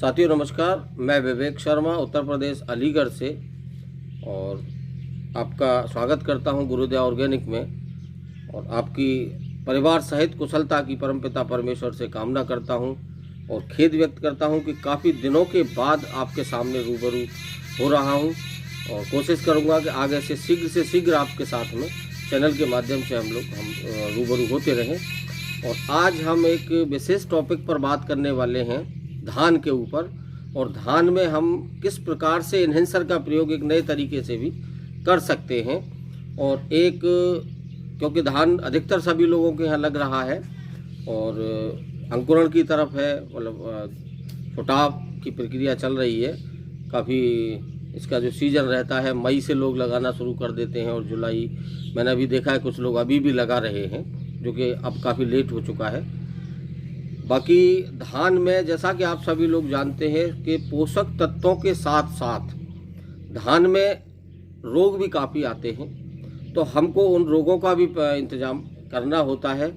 साथियों नमस्कार, मैं विवेक शर्मा उत्तर प्रदेश अलीगढ़ से और आपका स्वागत करता हूं गुरुदेव ऑर्गेनिक में। और आपकी परिवार सहित कुशलता की परमपिता परमेश्वर से कामना करता हूं और खेद व्यक्त करता हूं कि काफ़ी दिनों के बाद आपके सामने रूबरू हो रहा हूं और कोशिश करूंगा कि आगे से शीघ्र आपके साथ में चैनल के माध्यम से हम रूबरू होते रहें। और आज हम एक विशेष टॉपिक पर बात करने वाले हैं धान के ऊपर, और धान में हम किस प्रकार से इन्हेंसर का प्रयोग एक नए तरीके से भी कर सकते हैं। और एक क्योंकि धान अधिकतर सभी लोगों के यहाँ लग रहा है और अंकुरण की तरफ है, मतलब फुटाव की प्रक्रिया चल रही है। काफ़ी इसका जो सीज़न रहता है मई से लोग लगाना शुरू कर देते हैं और जुलाई, मैंने अभी देखा है कुछ लोग अभी भी लगा रहे हैं, जो कि अब काफ़ी लेट हो चुका है। बाकी धान में जैसा कि आप सभी लोग जानते हैं कि पोषक तत्वों के साथ साथ धान में रोग भी काफ़ी आते हैं, तो हमको उन रोगों का भी इंतजाम करना होता है।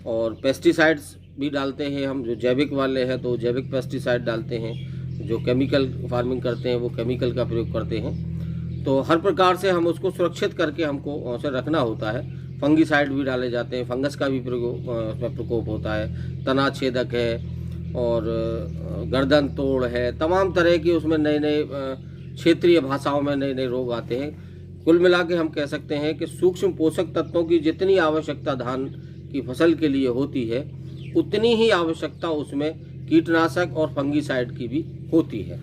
और पेस्टिसाइड्स भी डालते हैं हम, जो जैविक वाले हैं तो जैविक पेस्टिसाइड डालते हैं, जो केमिकल फार्मिंग करते हैं वो केमिकल का प्रयोग करते हैं। तो हर प्रकार से हम उसको सुरक्षित करके हमको उसे रखना होता है। फंगीसाइड भी डाले जाते हैं, फंगस का भी प्रकोप होता है, तना छेदक है और गर्दन तोड़ है, तमाम तरह की उसमें नए नए क्षेत्रीय भाषाओं में नए नए रोग आते हैं। कुल मिला के हम कह सकते हैं कि सूक्ष्म पोषक तत्वों की जितनी आवश्यकता धान की फसल के लिए होती है, उतनी ही आवश्यकता उसमें कीटनाशक और फंगीसाइड की भी होती है।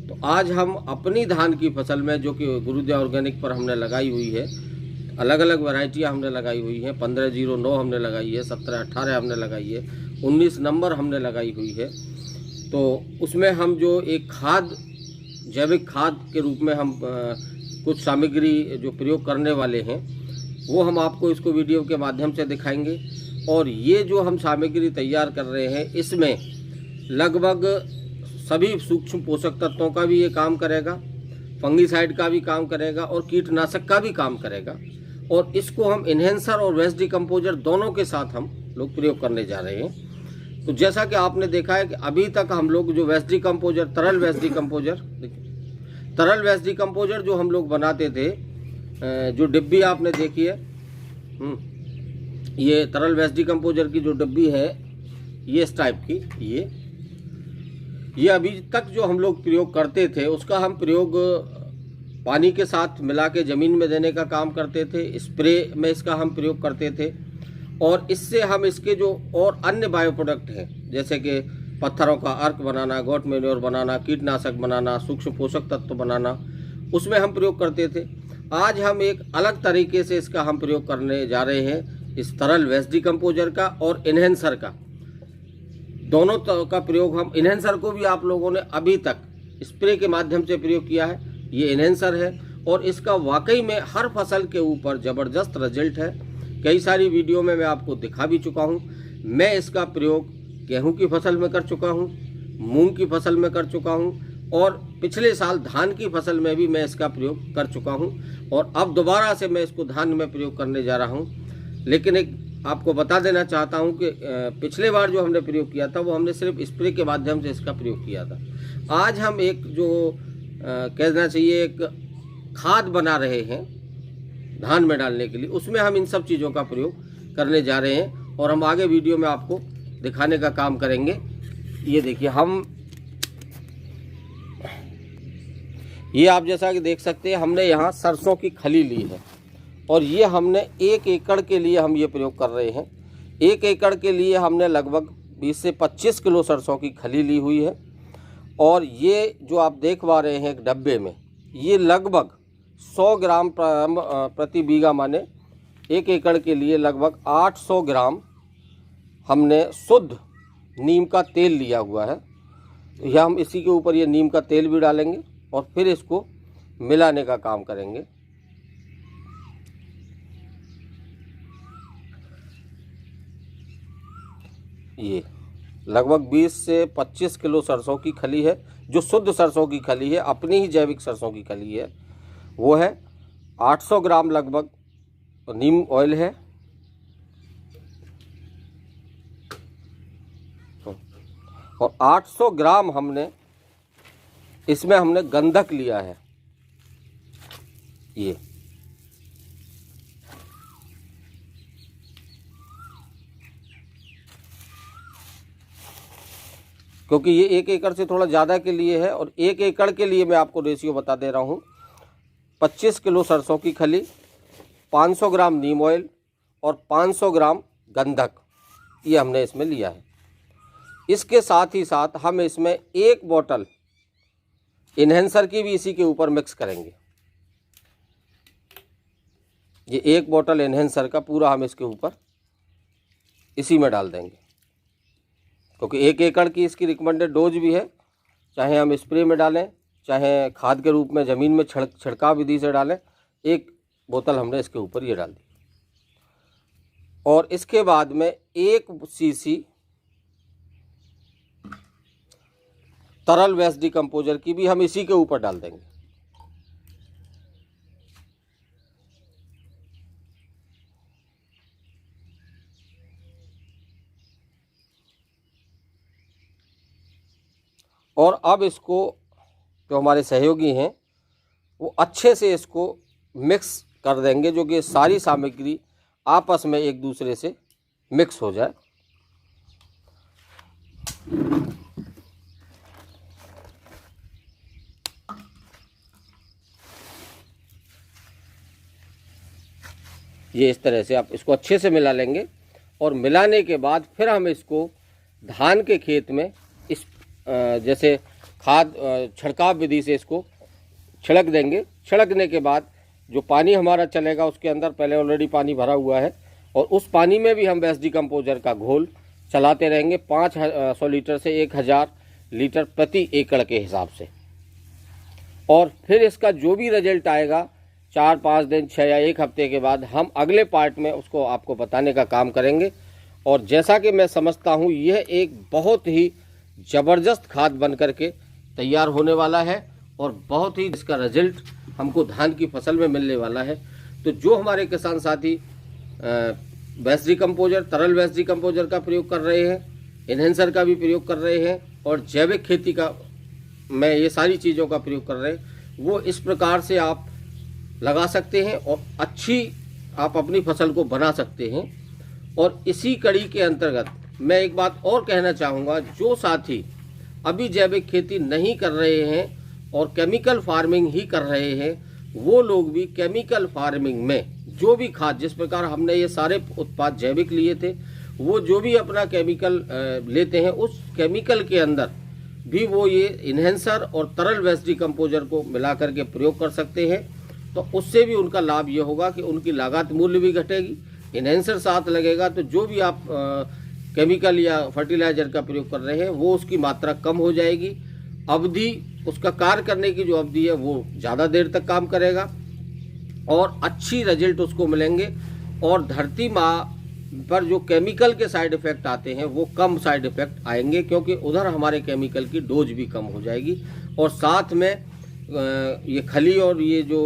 तो आज हम अपनी धान की फसल में, जो कि गुरुदेव ऑर्गेनिक पर हमने लगाई हुई है, अलग अलग वैरायटियाँ हमने लगाई हुई हैं। 1509 हमने लगाई है, 1718 हमने लगाई है, 19 नंबर हमने लगाई हुई है। तो उसमें हम जो एक खाद, जैविक खाद के रूप में हम कुछ सामग्री जो प्रयोग करने वाले हैं वो हम आपको इसको वीडियो के माध्यम से दिखाएंगे। और ये जो हम सामग्री तैयार कर रहे हैं, इसमें लगभग सभी सूक्ष्म पोषक तत्वों का भी ये काम करेगा, फंगीसाइड का भी काम करेगा और कीटनाशक का भी काम करेगा। और इसको हम इन्हेंसर और वेस्ट डिकम्पोजर दोनों के साथ हम लोग प्रयोग करने जा रहे हैं। तो जैसा कि आपने देखा है कि अभी तक हम लोग जो वेस्ट डिकम्पोजर, तरल वेस्ट डिकम्पोजर जो हम लोग बनाते थे, जो डिब्बी आपने देखी है, ये तरल वेस्ट डिकम्पोजर की जो डिब्बी है, ये इस टाइप की, ये अभी तक जो हम लोग प्रयोग करते थे उसका हम प्रयोग पानी के साथ मिला के ज़मीन में देने का काम करते थे। स्प्रे में इसका हम प्रयोग करते थे और इससे हम इसके जो और अन्य बायो प्रोडक्ट हैं, जैसे कि पत्थरों का अर्क बनाना, गोट मैन्योर बनाना, कीटनाशक बनाना, सूक्ष्म पोषक तत्व बनाना, उसमें हम प्रयोग करते थे। आज हम एक अलग तरीके से इसका हम प्रयोग करने जा रहे हैं, इस तरल वेस्ट डिकम्पोजर का और इन्हेंसर का, दोनों का प्रयोग हम। इन्हेंसर को भी आप लोगों ने अभी तक स्प्रे के माध्यम से प्रयोग किया है, ये इन्हेंसर है और इसका वाकई में हर फसल के ऊपर ज़बरदस्त रिजल्ट है। कई सारी वीडियो में मैं आपको दिखा भी चुका हूँ। मैं इसका प्रयोग गेहूं की फसल में कर चुका हूँ, मूंग की फसल में कर चुका हूँ और पिछले साल धान की फसल में भी मैं इसका प्रयोग कर चुका हूँ और अब दोबारा से मैं इसको धान में प्रयोग करने जा रहा हूँ। लेकिन एक आपको बता देना चाहता हूँ कि पिछले बार जो हमने प्रयोग किया था वो हमने सिर्फ स्प्रे के माध्यम से इसका प्रयोग किया था। आज हम एक जो कहना चाहिए एक खाद बना रहे हैं धान में डालने के लिए, उसमें हम इन सब चीज़ों का प्रयोग करने जा रहे हैं और हम आगे वीडियो में आपको दिखाने का काम करेंगे। ये देखिए, ये आप जैसा कि देख सकते हैं, हमने यहाँ सरसों की खली ली है और ये हमने 1 एकड़ के लिए हम ये प्रयोग कर रहे हैं। 1 एकड़ के लिए हमने लगभग 20 से 25 किलो सरसों की खली ली हुई है और ये जो आप देख पा रहे हैं एक डब्बे में, ये लगभग 100 ग्राम प्रति बीघा, माने 1 एकड़ के लिए लगभग 800 ग्राम हमने शुद्ध नीम का तेल लिया हुआ है। यह हम इसी के ऊपर ये नीम का तेल भी डालेंगे और फिर इसको मिलाने का काम करेंगे। ये लगभग 20 से 25 किलो सरसों की खली है, जो शुद्ध सरसों की खली है, अपनी ही जैविक सरसों की खली है, वो है। 800 ग्राम लगभग नीम ऑयल है और 800 ग्राम हमने इसमें हमने गंधक लिया है, ये क्योंकि ये 1 एकड़ से थोड़ा ज़्यादा के लिए है, और 1 एकड़ के लिए मैं आपको रेशियो बता दे रहा हूँ। 25 किलो सरसों की खली, 500 ग्राम नीम ऑयल और 500 ग्राम गंधक, ये हमने इसमें लिया है। इसके साथ ही साथ हम इसमें 1 बोतल इन्हेंसर की भी इसी के ऊपर मिक्स करेंगे। ये 1 बोतल इन्हेंसर का पूरा हम इसके ऊपर इसी में डाल देंगे, क्योंकि 1 एकड़ की इसकी रिकमेंडेड डोज भी है। चाहे हम स्प्रे में डालें, चाहे खाद के रूप में ज़मीन में छिड़काव विधि से डालें, 1 बोतल हमने इसके ऊपर ये डाल दी। और इसके बाद में 1 सीसी तरल वेस्ट डिकम्पोजर की भी हम इसी के ऊपर डाल देंगे। और अब इसको जो हमारे सहयोगी हैं वो अच्छे से इसको मिक्स कर देंगे, जो कि सारी सामग्री आपस में एक दूसरे से मिक्स हो जाए। ये इस तरह से आप इसको अच्छे से मिला लेंगे, और मिलाने के बाद फिर हम इसको धान के खेत में इस जैसे खाद छिड़काव विधि से इसको छिड़क देंगे। छिड़कने के बाद जो पानी हमारा चलेगा उसके अंदर पहले ऑलरेडी पानी भरा हुआ है, और उस पानी में भी हम वेस्ट डिकम्पोजर का घोल चलाते रहेंगे 500 लीटर से 1000 लीटर प्रति एकड़ के हिसाब से। और फिर इसका जो भी रिजल्ट आएगा 4-5 दिन, 6 या 1 हफ्ते के बाद हम अगले पार्ट में उसको आपको बताने का काम करेंगे। और जैसा कि मैं समझता हूँ यह एक बहुत ही ज़बरदस्त खाद बन करके तैयार होने वाला है, और बहुत ही इसका रिजल्ट हमको धान की फसल में मिलने वाला है। तो जो हमारे किसान साथी वेस्ट डिकम्पोजर, तरल वेस्ट डिकम्पोजर का प्रयोग कर रहे हैं, इन्हेंसर का भी प्रयोग कर रहे हैं, और जैविक खेती का मैं ये सारी चीज़ों का प्रयोग कर रहे हैं, वो इस प्रकार से आप लगा सकते हैं और अच्छी आप अपनी फसल को बना सकते हैं। और इसी कड़ी के अंतर्गत मैं एक बात और कहना चाहूँगा, जो साथी अभी जैविक खेती नहीं कर रहे हैं और केमिकल फार्मिंग ही कर रहे हैं, वो लोग भी केमिकल फार्मिंग में जो भी खाद, जिस प्रकार हमने ये सारे उत्पाद जैविक लिए थे, वो जो भी अपना केमिकल लेते हैं उस केमिकल के अंदर भी वो ये इन्हेंसर और तरल वेस्ट डिकम्पोजर को मिला करके प्रयोग कर सकते हैं। तो उससे भी उनका लाभ ये होगा कि उनकी लागत मूल्य भी घटेगी, इन्हेंसर साथ लगेगा, तो जो भी आप केमिकल या फर्टिलाइज़र का प्रयोग कर रहे हैं वो उसकी मात्रा कम हो जाएगी। अवधि, उसका कार्य करने की जो अवधि है वो ज़्यादा देर तक काम करेगा और अच्छी रिजल्ट उसको मिलेंगे। और धरती माँ पर जो केमिकल के साइड इफ़ेक्ट आते हैं वो कम साइड इफ़ेक्ट आएंगे, क्योंकि उधर हमारे केमिकल की डोज भी कम हो जाएगी। और साथ में ये खली और ये जो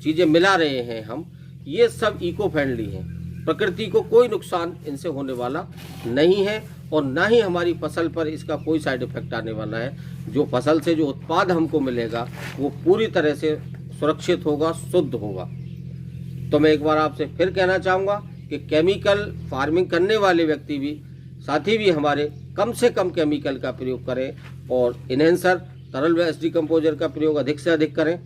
चीज़ें मिला रहे हैं हम, ये सब इको फ्रेंडली हैं, प्रकृति को कोई नुकसान इनसे होने वाला नहीं है, और ना ही हमारी फसल पर इसका कोई साइड इफ़ेक्ट आने वाला है। जो फसल से जो उत्पाद हमको मिलेगा वो पूरी तरह से सुरक्षित होगा, शुद्ध होगा। तो मैं एक बार आपसे फिर कहना चाहूँगा कि केमिकल फार्मिंग करने वाले व्यक्ति भी, साथी भी हमारे, कम से कम केमिकल का प्रयोग करें और इन्हेंसर, तरल वेस्ट डिकम्पोजर का प्रयोग अधिक से अधिक करें।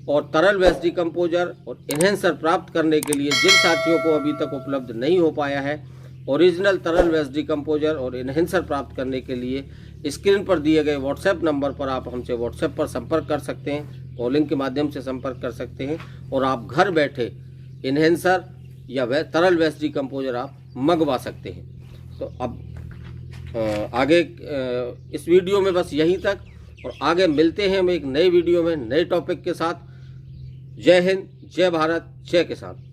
और तरल वेस्ट डिकम्पोजर और इन्हेंसर प्राप्त करने के लिए जिन साथियों को अभी तक उपलब्ध नहीं हो पाया है, ओरिजिनल तरल वेस्ट डिकम्पोजर और इन्हेंसर प्राप्त करने के लिए स्क्रीन पर दिए गए व्हाट्सएप नंबर पर आप हमसे व्हाट्सएप पर संपर्क कर सकते हैं, कॉलिंग के माध्यम से संपर्क कर सकते हैं, और आप घर बैठे इन्हेंसर या तरल वेस्ट डिकम्पोजर आप मंगवा सकते हैं। तो अब आगे इस वीडियो में बस यहीं तक, और आगे मिलते हैं हम एक नए वीडियो में नए टॉपिक के साथ। जय हिंद, जय भारत, जय किसान।